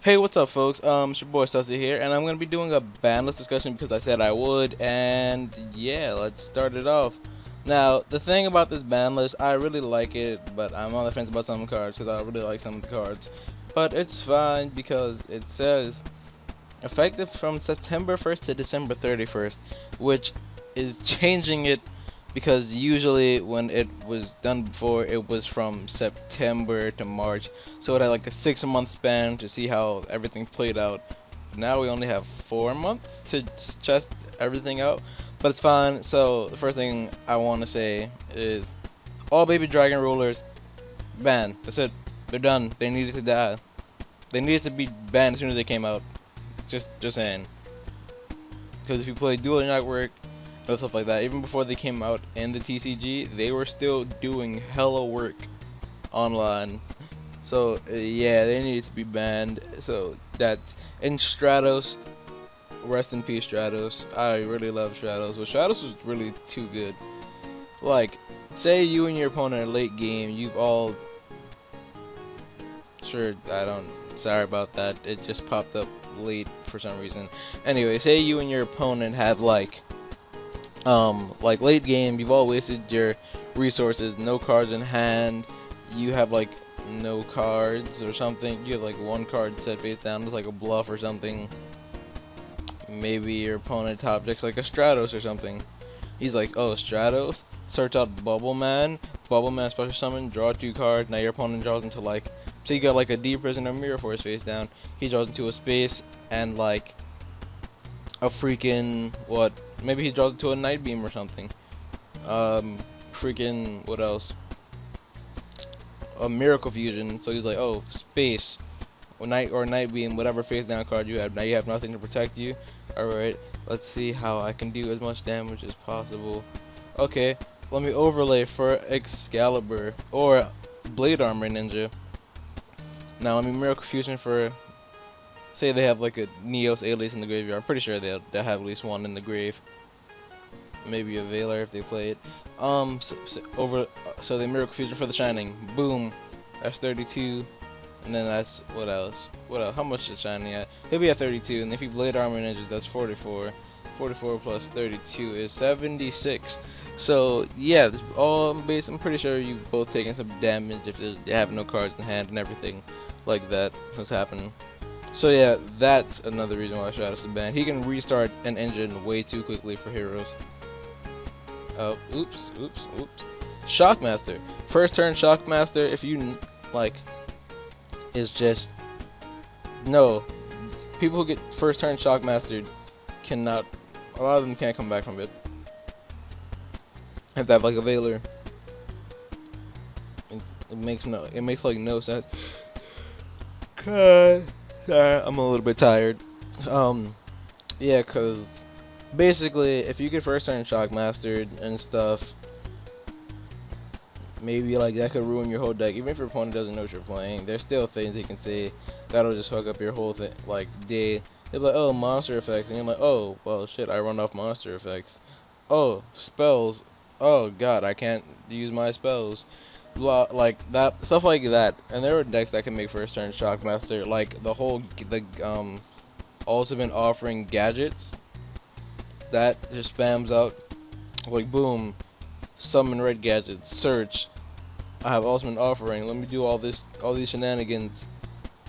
Hey, what's up, folks? It's your boy Sussy here, and I'm gonna be doing a ban list discussion because I said I would, and yeah, let's start it off. Now, the thing about this ban list, I really like it, but I'm on the fence about some cards because I really like some of the cards. But it's fine because it says effective from September 1st to December 31st, which is changing it because usually when it was done before, it was from September to March, so it had like a 6 month span to see how everything played out. Now we only have 4 months to test everything out, but it's fine. So the first thing I want to say is all baby dragon rulers banned. That's it. They're done. They needed to die. They needed to be banned as soon as they came out. Just saying. Because if you play Dual Network and stuff like that, even before they came out in the TCG, they were still doing hella work online. So yeah, they need to be banned. So that in Stratos, rest in peace Stratos. I really love Stratos, but Stratos was really too good. Like, say you and your opponent are late game, you've all sure I don't. Sorry about that. It just popped up late for some reason. Anyway, say you and your opponent have like late game, you've all wasted your resources, no cards in hand, you have like no cards or something, you have like one card set face down, it's like a bluff or something. Maybe your opponent top decks like a Stratos or something. He's like, oh, Stratos, search out Bubble Man special summon, draw 2 cards. Now your opponent draws into like, so you got like a Deep Prison or Mirror Force face down, he draws into a space and like a freaking what, maybe he draws into a Night Beam or something. Freaking what else, a Miracle Fusion. So he's like, oh, space or Night Beam, whatever face down card you have. Now you have nothing to protect you. Alright, let's see how I can do as much damage as possible. Okay, let me overlay for Excalibur or Blade Armor Ninja. Now let me Miracle Fusion for, say they have like a Neos Alias in the graveyard. I'm pretty sure they'll have at least one in the grave. Maybe a Veiler if they play it. So they Miracle Fusion for the Shining. Boom. That's 32. And then that's what else? What else? How much is Shining at? He'll be at 32. And if he Blade Armor Ninjas, that's 44. 44 plus 32 is 76. So yeah, this all base. I'm pretty sure you've both taken some damage if they have no cards in hand and everything like that. What's happening? So yeah, that's another reason why Stratos is banned. He can restart an engine way too quickly for heroes. Oh, oops. Shockmaster. First turn Shockmaster, if you like, is just no. People who get first turn Shockmastered cannot. A lot of them can't come back from it. Have to have like a Veiler. It makes like no sense. Sorry, I'm a little bit tired. Yeah, cause basically, if you get first turn Shockmastered and stuff, maybe like that could ruin your whole deck. Even if your opponent doesn't know what you're playing, there's still things he can say that'll just hook up your whole thing, like day. They're like, oh, monster effects, and you're like, oh, well, shit, I run off monster effects. Oh, spells. Oh god, I can't use my spells. Blah, like that, stuff like that. And there are decks that can make first turn Shockmaster, like the also been offering gadgets that just spams out, like boom, summon red gadgets, search. I have ultimate offering. Let me do all these shenanigans.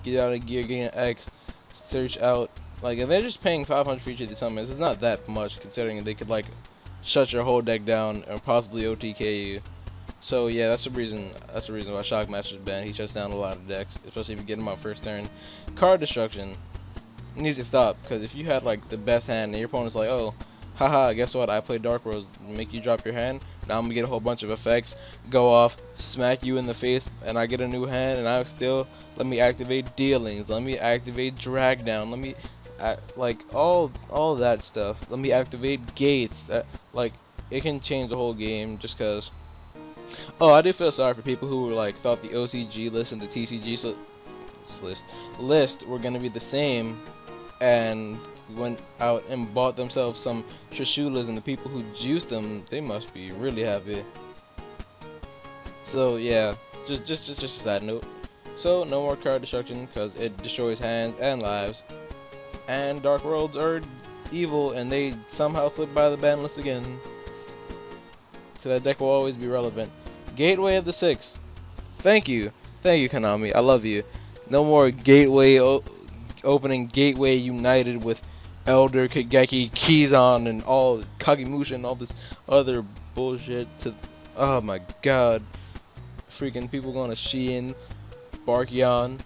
Get out of gear, gain an X, search out. Like, if they're just paying 500 for each of these summons, it's not that much considering they could like shut your whole deck down and possibly OTK you. So yeah, that's the reason why Shockmaster's banned. He shuts down a lot of decks, especially if you get him out first turn. Card destruction needs to stop, because if you had like the best hand and your opponent's like, oh, haha, guess what? I play Dark Rose, make you drop your hand. Now I'm gonna get a whole bunch of effects, go off, smack you in the face, and I get a new hand, and I still let me activate dealings, let me activate drag down, let me like all that stuff. Let me activate gates. Like it can change the whole game just cause. Oh, I do feel sorry for people who were like thought the OCG list and the TCG list were gonna be the same, and went out and bought themselves some Trishulas, and the people who juiced them, they must be really happy. So yeah, just a side note. So no more card destruction because it destroys hands and lives. And Dark Worlds are evil and they somehow flip by the ban list again. So that deck will always be relevant. Gateway of the Six. Thank you Konami. I love you. No more Gateway opening Gateway United with Elder Kageki, Kizan, and all Kagemusha and all this other bullshit. Oh my god, freaking people going to Shein, Barkion.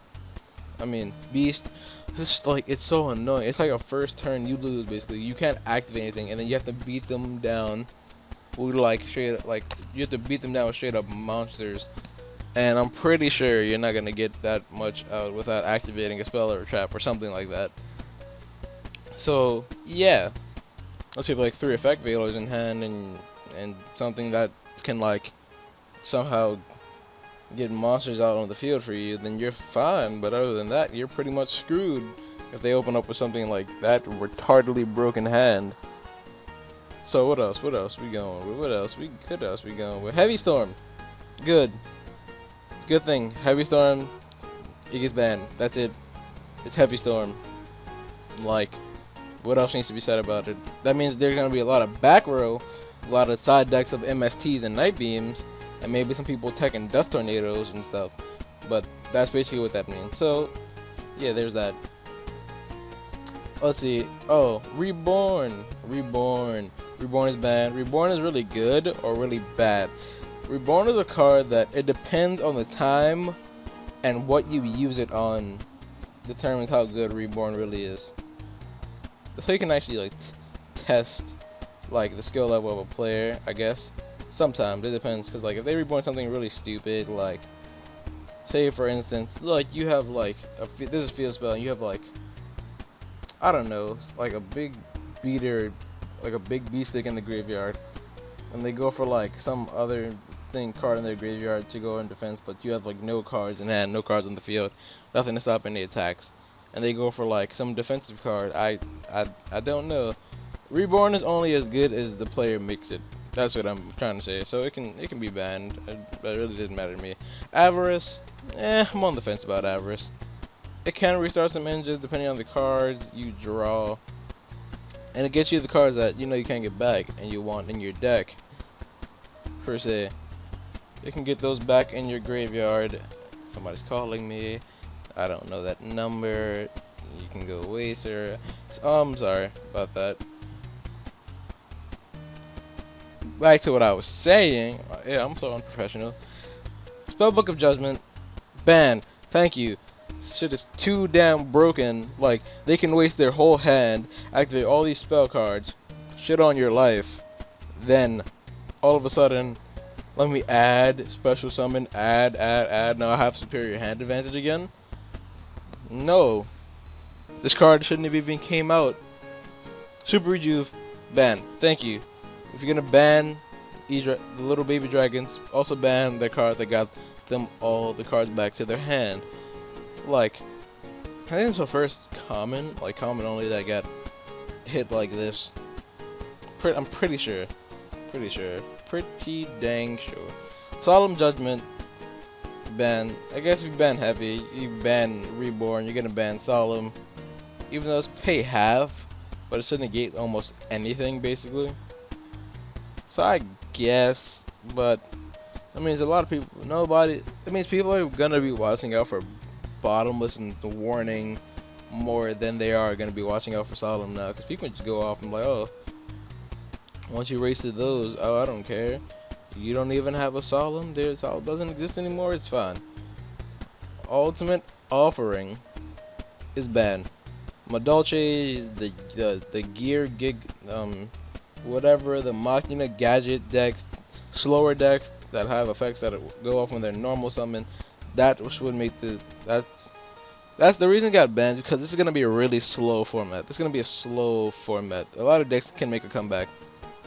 I mean Beast. This like it's so annoying. It's like a first turn you lose basically. You can't activate anything, and then you have to beat them down with like straight like you have to beat them down with straight up monsters. And I'm pretty sure you're not gonna get that much out without activating a spell or a trap or something like that. So yeah, let's say like 3 effect veilers in hand and something that can like somehow get monsters out on the field for you, then you're fine. But other than that, you're pretty much screwed if they open up with something like that retardedly broken hand. So what else? What else we going with? What else we going with? Heavy Storm. Good thing. Heavy Storm, it gets banned. That's it. It's Heavy Storm. Like, what else needs to be said about it? That means there's gonna be a lot of back row, a lot of side decks of MSTs and Night Beams, and maybe some people teching Dust Tornadoes and stuff. But that's basically what that means. So, yeah, there's that. Let's see. Oh, Reborn is banned. Reborn is really good or really bad. Reborn is a card that it depends on the time and what you use it on determines how good Reborn really is. So you can actually like test like the skill level of a player, I guess. Sometimes it depends, because like if they reborn something really stupid, like say for instance, like you have like this is field spell and you have like I don't know, like a big beater, like a big beast stick in the graveyard, and they go for like some other card in their graveyard to go in defense, but you have like no cards in hand, no cards on the field, nothing to stop any attacks, and they go for like some defensive card. I don't know. Reborn is only as good as the player makes it. That's what I'm trying to say. So it can be banned. That really didn't matter to me. Avarice, I'm on the fence about Avarice. It can restart some engines depending on the cards you draw, and it gets you the cards that you know you can't get back and you want in your deck per se. You can get those back in your graveyard. Somebody's calling me. I don't know that number. You can go away, sir. I'm sorry about that. Back to what I was saying. Yeah, I'm so unprofessional. Spellbook of Judgment. Ban. Thank you. Shit is too damn broken. Like, they can waste their whole hand, activate all these spell cards, shit on your life, then all of a sudden let me add special summon, add. Now I have superior hand advantage again. No, this card shouldn't have even came out. Super Rejuve, ban. Thank you. If you're gonna ban the little baby dragons, also ban the card that got them all the cards back to their hand. Like, I think it's the first common, like common only, that got hit like this. I'm pretty sure. Pretty dang sure. Solemn Judgment, ban. I guess if you ban Heavy, you ban Reborn, you're gonna ban Solemn. Even though it's pay half, but it should negate almost anything basically. So I guess, but that means a lot of people, that means people are gonna be watching out for Bottomless and the Warning more than they are gonna be watching out for Solemn now, because people just go off and like, oh, once you race to those, oh, I don't care. You don't even have a Solemn. Solemn doesn't exist anymore. It's fine. Ultimate Offering is banned. Madolche, the Gear Gig, whatever, the Machina Gadget decks, slower decks that have effects that go off when they're normal summon. That would make that's the reason it got banned, because this is gonna be a really slow format. This is gonna be a slow format. A lot of decks can make a comeback,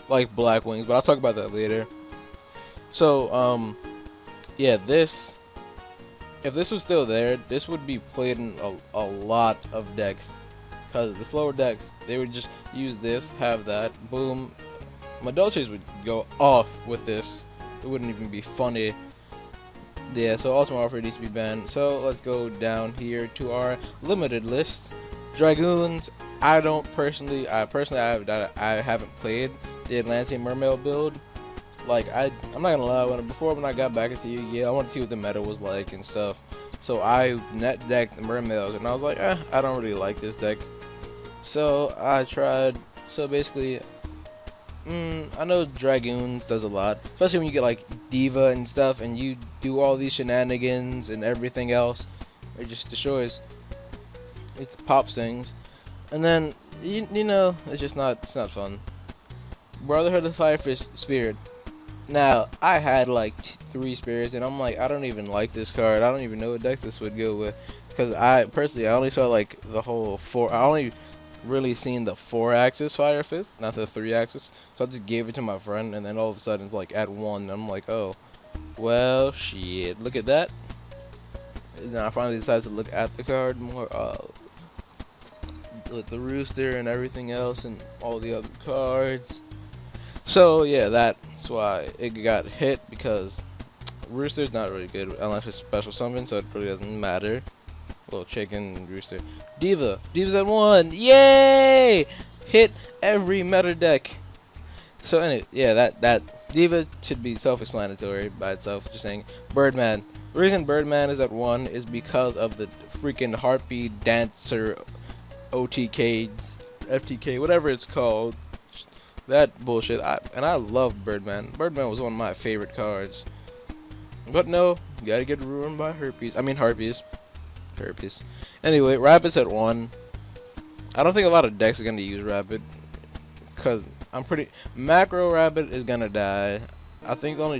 like Black Wings, but I'll talk about that later. So, yeah, if this was still there, this would be played in a lot of decks, because the slower decks, they would just use this, have that, boom. Madolches would go off with this. It wouldn't even be funny. Yeah, so Ultimate Warfare needs to be banned. So let's go down here to our limited list. Dragoons. I personally I haven't played the Atlantean Mermaid build. Like I'm not gonna lie, when I got back into Yu-Gi-Oh, I wanted to see what the meta was like and stuff. So I net decked the Mermaid, and I was like, I don't really like this deck. So I tried. So basically, I know Dragoons does a lot, especially when you get like Diva and stuff, and you do all these shenanigans and everything else. It just destroys. It pops things, and then you know it's just it's not fun. Brotherhood of Firefish Spirit. Now I had like 3 spirits, and I'm like, I don't even like this card. I don't even know what deck this would go with, because I only felt like the whole 4. I only really seen the 4-axis Fire Fist, not the 3-axis. So I just gave it to my friend, and then all of a sudden it's like at 1. And I'm like, oh, well, shit. Look at that. And then I finally decided to look at the card more, with the rooster and everything else, and all the other cards. So yeah, that's why it got hit, because rooster's not really good unless it's special summon, so it really doesn't matter. Well, chicken, rooster. Diva's at 1. Yay! Hit every meta deck. So anyway, yeah, that Diva should be self-explanatory by itself. Just saying. Birdman. The reason Birdman is at 1 is because of the freaking Harpy Dancer OTK, FTK, whatever it's called. That bullshit. And I love Birdman. Birdman was one of my favorite cards. But no, you gotta get ruined by Harpies. Anyway, Rapid's at 1. I don't think a lot of decks are gonna use Rapid, cause Macro Rapid is gonna die. I think the only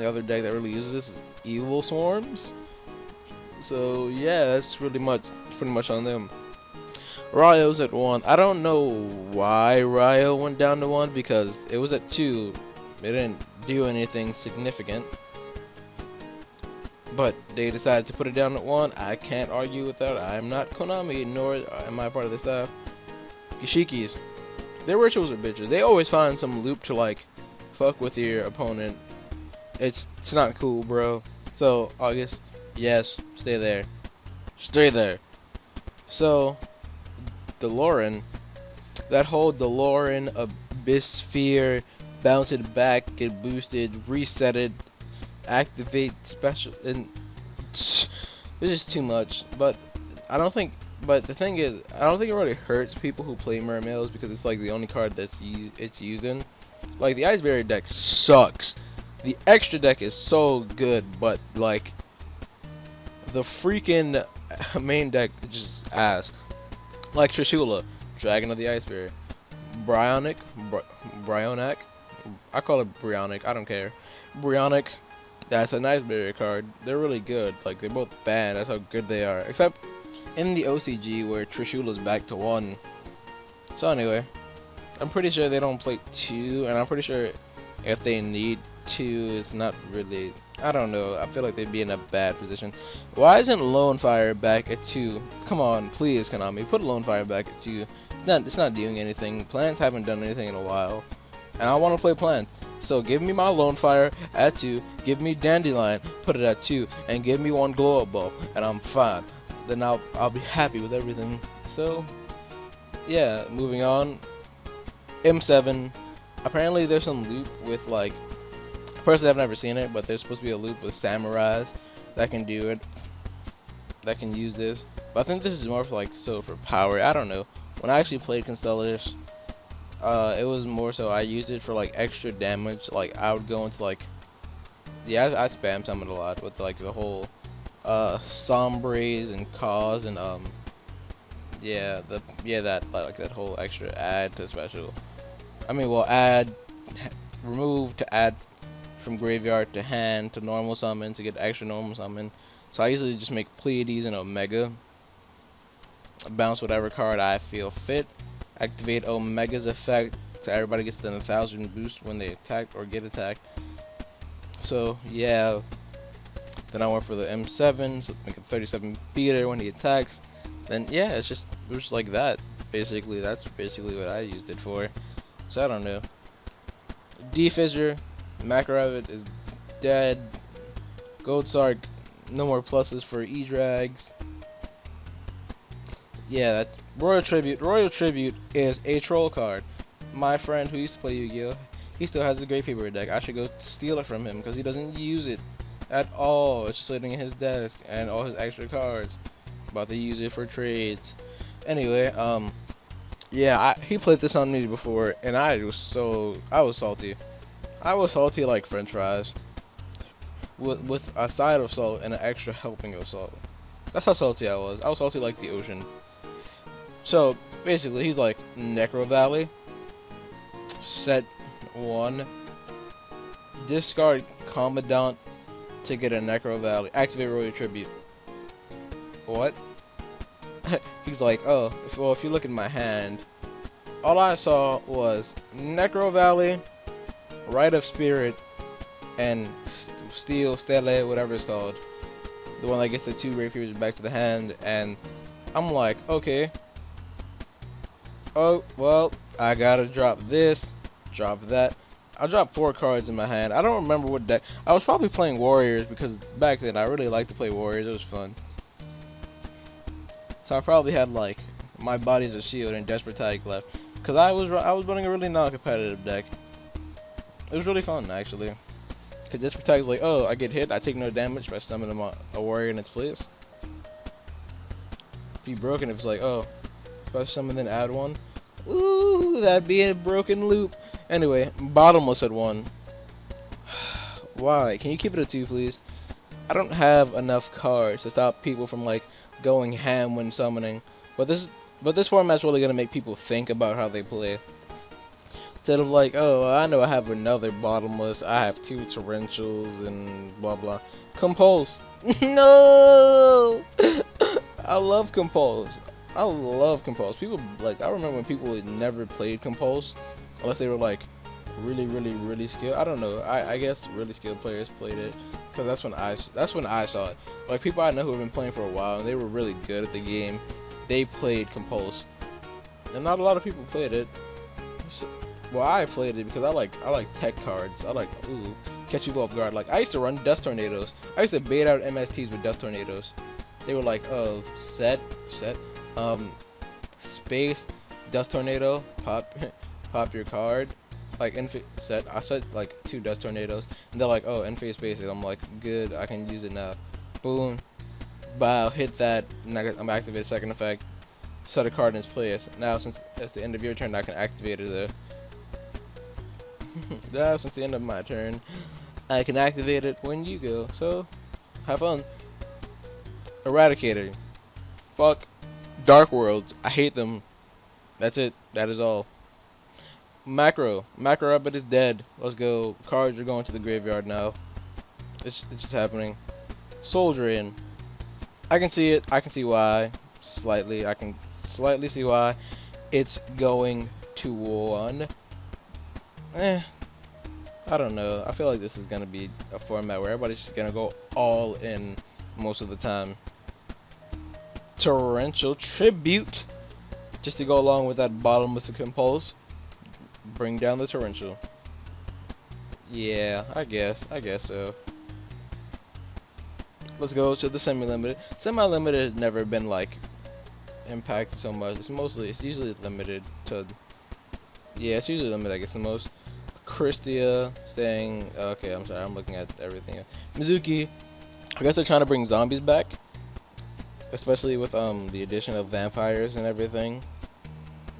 other deck that really uses this is Evil Swarms. So yeah, that's pretty much on them. Ryo's at 1. I don't know why Ryo went down to 1, because it was at 2. It didn't do anything significant. But they decided to put it down at 1. I can't argue with that. I'm not Konami, nor am I part of the staff. Gishikis. Their rituals are bitches. They always find some loop to like fuck with your opponent. It's not cool, bro. So August, yes, stay there. Stay there. So DeLorean, that whole DeLorean Abyssphere, bounce it back, get boosted, reset it, activate special, and it's just too much. But the thing is, I don't think it really hurts people who play Mermaids, because it's like the only card that's it's used in. Like the Ice Barrier deck sucks. The extra deck is so good, but like the freaking main deck is just ass. Like Trishula, Dragon of the Ice Barrier, Bryonic, I call it Bryonic, I don't care. Bryonic, that's a nice barrier card. They're really good. Like, they're both bad. That's how good they are. Except in the OCG where Trishula's back to 1. So anyway, I'm pretty sure they don't play 2, and I'm pretty sure if they need 2, it's not really. I don't know. I feel like they'd be in a bad position. Why isn't Lone Fire back at 2? Come on, please, Konami, put Lone Fire back at 2. It's not doing anything. Plants haven't done anything in a while, and I want to play Plants. So give me my Lone Fire at 2, give me Dandelion, put it at 2, and give me 1 Glow Up Bulb, and I'm fine. Then I'll be happy with everything. So yeah, moving on. M7. Apparently there's some loop with like, personally I've never seen it, but there's supposed to be a loop with Samurais that can do it, that can use this. But I think this is more for like for power. I don't know. When I actually played Constellars, it was more so I used it for like extra damage. Like I would go into like, yeah, I spam summon a lot with like the whole Sombres and Cause and that whole extra add to special. I mean, well, remove to add from graveyard to hand to normal summon to get extra normal summon. So I usually just make Pleiades and Omega. Bounce whatever card I feel fit. Activate Omega's effect so everybody gets the 1000 boost when they attack or get attacked. So yeah. Then I went for the M7, so make a 37 beater when he attacks. Then yeah, it's just like that. Basically, that's basically what I used it for. So I don't know. D-Fissure, Macro Rabbit is dead. Gold Sark, no more pluses for E-Drags. Yeah, that's Royal Tribute. Royal Tribute is a troll card. My friend who used to play Yu-Gi-Oh, he still has a Great Paper deck. I should go steal it from him because he doesn't use it at all. It's just sitting in his desk and all his extra cards. About to use it for trades. Anyway, yeah, he played this on me before, and I was salty. I was salty like French fries, with a side of salt and an extra helping of salt. That's how salty I was. I was salty like the ocean. So basically, he's like Necro Valley. Set 1. Discard Commandant to get a Necro Valley. Activate Royal Tribute. What? He's like, oh, well, if you look at my hand, all I saw was Necro Valley, Rite of Spirit, and Steel, Stele, whatever it's called. The one that gets the 2 Great Papers back to the hand, and I'm like, okay. Oh, well, I gotta drop this, drop that. I dropped 4 cards in my hand. I don't remember what deck. I was probably playing Warriors because back then I really liked to play Warriors. It was fun. So I probably had like my Body's a Shield and Desperate Tag left because I was running a really non-competitive deck. It was really fun actually. Cause Desperate Tag's like, oh, I get hit, I take no damage by summoning a warrior in its place. Be broken if it's like, oh, if I summon then add 1. Ooh, that'd be a broken loop. Anyway, Bottomless at 1. Why? Can you keep it at 2, please? I don't have enough cards to stop people from like going ham when summoning. But this format's really gonna make people think about how they play. Instead of like, oh, I know I have another Bottomless, I have 2 Torrentials and blah blah. Compulse. No! I love Compulse. I love Compulse. People like, I remember when people had never played Compulse unless they were like really skilled. I don't know. I guess really skilled players played it because that's when I saw it. Like people I know who have been playing for a while and they were really good at the game. They played Compulse, and not a lot of people played it. So, well, I played it because I like tech cards. I like catch people off guard. Like I used to run Dust Tornadoes. I used to bait out MSTs with Dust Tornadoes. They were like, oh, set, space, Dust Tornado, pop your card, like set. I set like 2 Dust Tornadoes, and they're like, oh, end-phase basic. I'm like, good, I can use it now. Boom, bow, hit that, and I'm activate second effect, set a card in its place. Now since it's the end of your turn, I can activate it there. Now since the end of my turn, I can activate it when you go. So, have fun. Eradicator. Fuck Dark Worlds. I hate them. That's it. That is all. Macro Rabbit is dead. Let's go. Cards are going to the graveyard now. It's just happening. Soul Drain. I can see it. I can see why. Slightly. I can slightly see why. It's going to 1. I don't know. I feel like this is gonna be a format where everybody's just gonna go all in most of the time. Torrential Tribute, just to go along with that Bottomless Compulse. Bring down the Torrential. Yeah, I guess so. Let's go to the semi-limited. Semi-limited has never been like impacted so much. It's usually limited to. Yeah, it's usually limited. I guess the most. Christia staying. Okay, I'm sorry. I'm looking at everything. Mizuki. I guess they're trying to bring zombies back, especially with the addition of vampires and everything.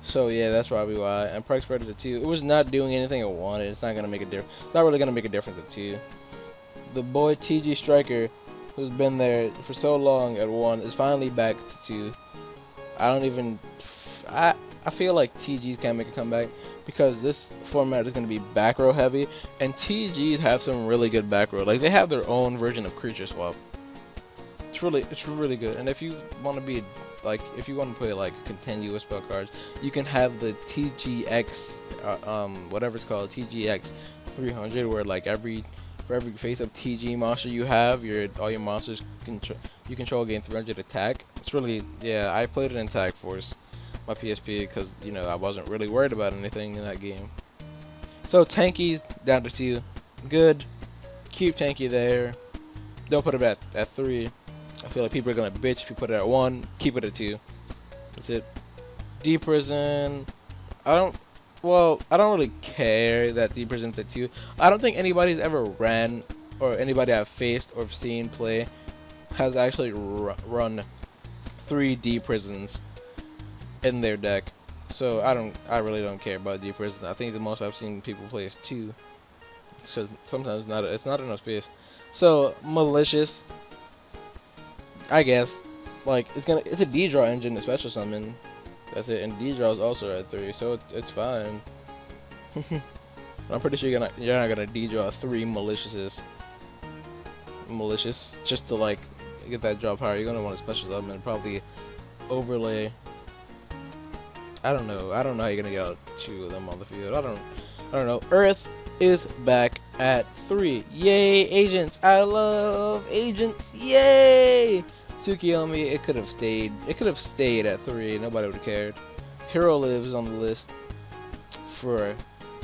So yeah, that's probably why. And Price Predator 2. It was not doing anything it wanted. It's not gonna make a difference. It's not really gonna make a difference at 2. The boy TG Striker, who's been there for so long at 1, is finally back to 2. I feel like TGs can't make a comeback because this format is going to be back row heavy, and TGs have some really good back row. Like they have their own version of Creature Swap. It's really good. And if you want to be like, if you want to play like continuous spell cards, you can have the TGX, whatever it's called, TGX 300, where like for every face up TG monster you have, all your monsters you control gain 300 attack. It's really, yeah. I played it in Tag Force, my PSP, because you know I wasn't really worried about anything in that game. So Tanky's down to 2. Good. Keep Tanky there. Don't put it at 3. I feel like people are gonna bitch if you put it at 1. Keep it at 2. That's it. D prison. I don't. Well, I don't really care that D prison's at 2. I don't think anybody's ever ran, or anybody I've faced or seen play has actually run 3 D prisons in their deck. So I really don't care about D prison. I think the most I've seen people play is 2. Because sometimes it's not enough space. So malicious, I guess. Like it's a D draw engine, a special summon. That's it, and D draw is also at 3, so it's fine. I'm pretty sure you're not gonna D draw 3 malicious just to like get that draw power. You're gonna want a special summon, probably overlay. I don't know how you're gonna get out 2 of them on the field. I don't know. Earth is back at 3. Yay, agents! I love agents! Yay! Tsukiyomi, it could have stayed. It could have stayed at 3. Nobody would have cared. Hero Lives on the list for,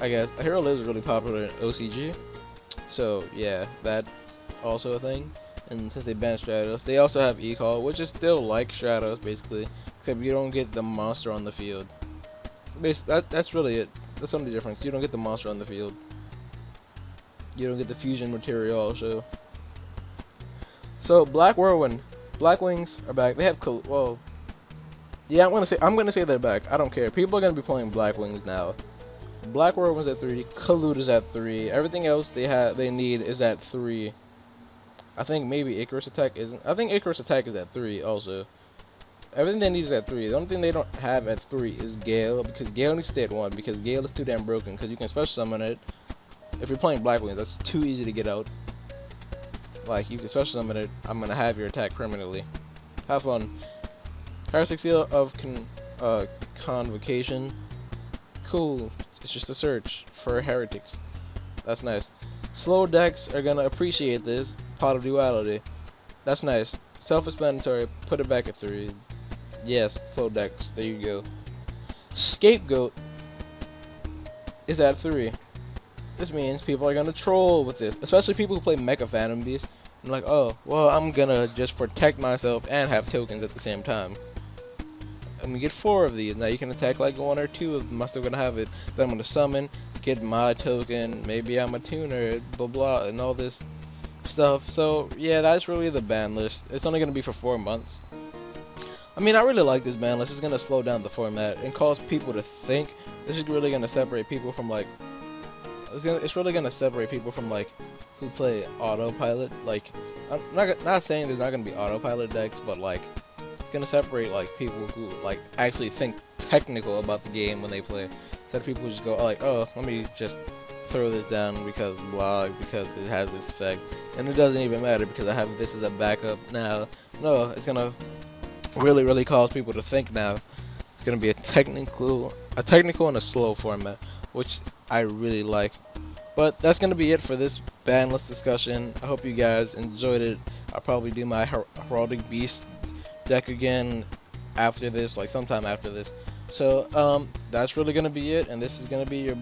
I guess. Hero Lives is really popular in OCG. So yeah, that's also a thing. And since they banned Stratos, they also have E-Call, which is still like Stratos basically, except you don't get the monster on the field. That's really it. That's the only difference. You don't get the monster on the field. You don't get the fusion material also. So Black Whirlwind. Black Wings are back. They have well, yeah, I'm gonna say they're back. I don't care. People are gonna be playing Black Wings now. Black Whirlwind's at 3. Collude is at 3. Everything else they need is at 3. I think maybe Icarus Attack isn't. I think Icarus Attack is at 3 also. Everything they need is at 3. The only thing they don't have at 3 is Gale, because Gale needs to stay at 1, because Gale is too damn broken, because you can special summon it. If you're playing Black Wings, that's too easy to get out. Like, you can special summon it, I'm gonna have your attack permanently. Have fun. Heretic Seal of Convocation. Cool. It's just a search for heretics. That's nice. Slow decks are gonna appreciate this. Pot of Duality. That's nice. Self-explanatory. Put it back at 3. Yes, slow decks. There you go. Scapegoat is at 3. This means people are gonna troll with this, especially people who play Mecha Phantom Beast. I'm like, oh, well, I'm gonna just protect myself and have tokens at the same time. I'm gonna get 4 of these. Now you can attack like 1 or 2 of them. I'm still gonna have it. Then I'm gonna summon, get my token. Maybe I'm a tuner, blah blah, and all this stuff. So yeah, that's really the ban list. It's only gonna be for 4 months. I mean, I really like this ban list. It's gonna slow down the format and cause people to think. This is really gonna separate people from like. It's really gonna separate people from like who play autopilot. Like, I'm not saying there's not gonna be autopilot decks, but like it's gonna separate like people who like actually think technical about the game when they play. Instead of people who just go like, oh, let me just throw this down because blah, because it has this effect, and it doesn't even matter because I have this as a backup now. No, it's gonna really cause people to think now. It's gonna be a technical and a slow format, which I really like. But that's gonna be it for this ban list discussion. I hope you guys enjoyed it. I'll probably do my Heraldic Beast deck again after this, like sometime after this. So that's really gonna be it, and this is gonna be your